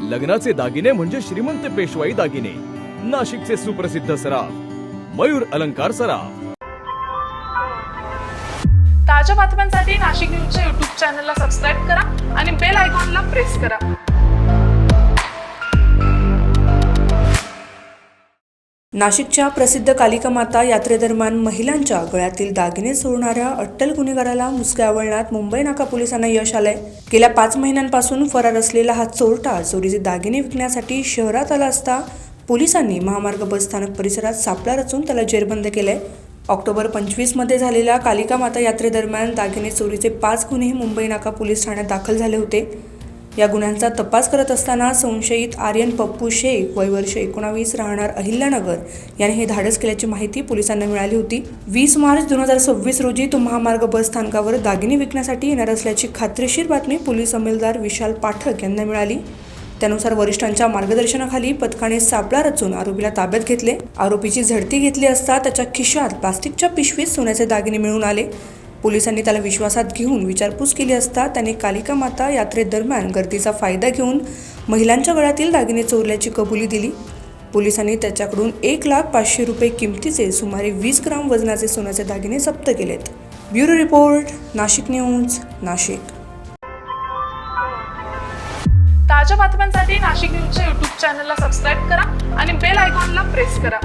लग्नाचे दागिने म्हणजे श्रीमंत पेशवाई दागिने, नाशिकचे सुप्रसिद्ध सराफ मयूर अलंकार सराफ। ताज्या बातम्यांसाठी नाशिक न्यूजच्या YouTube चॅनलला सबस्क्राईब करा आणि बेल आयकॉनला प्रेस करा। नाशिकच्या प्रसिद्ध कालिका माता यात्रेदरम्यान महिलांच्या गळ्यातील दागिने चोरणाऱ्या अट्टल गुन्हेगाराला मुसक्या आवळण्यात मुंबई नाका पोलिसांना यश आलंय। गेल्या 5 महिन्यांपासून फरार असलेला हा चोरटा चोरीचे दागिने विकण्यासाठी शहरात आला असता पोलिसांनी महामार्ग बस स्थानक परिसरात सापळा रचून त्याला जेरबंद केलंय। ऑक्टोबर 25 मध्ये झालेल्या कालिका माता यात्रेदरम्यान दागिने चोरीचे 5 गुन्हे मुंबई नाका पोलीस ठाण्यात दाखल झाले होते। या गुन्ह्यांचा तपास करत असताना संशयित आर्यन पप्पू शेख वय वर्ष 19 राहणार अहिल्यानगर याने हे धाडस केल्याची माहिती पोलिसांना मिळाली होती। 20 मार्च 2026 रोजी तो महामार्ग बस स्थानकावर दागिने विकण्यासाठी येणार असल्याची खात्रीशीर बातमी पोलीस अंमलदार विशाल पाठक यांना मिळाली। त्यानुसार वरिष्ठांच्या मार्गदर्शनाखाली पथकाने सापळा रचून आरोपीला ताब्यात घेतले। आरोपीची झडती घेतली असता त्याच्या खिशात प्लास्टिकच्या पिशवीत सोन्याचे दागिने मिळून आले। पोलिसांनी त्याला विश्वासात घेऊन विचारपूस केली असता त्याने कालिका माता यात्रेदरम्यान गर्दीचा फायदा घेऊन महिलांच्या गळ्यातील दागिने चोरल्याची कबुली दिली। पोलिसांनी त्याच्याकडून 1,05,000 रुपये किमतीचे सुमारे 20 ग्राम वजनाचे सोन्याचे दागिने जप्त केलेत। Bureau report, Nashik news, Nashik. ताज्या बातम्यांसाठी नाशिक न्यूजच्या YouTube चॅनलला सबस्क्राईब करा आणि बेल आयकॉनला प्रेस करा।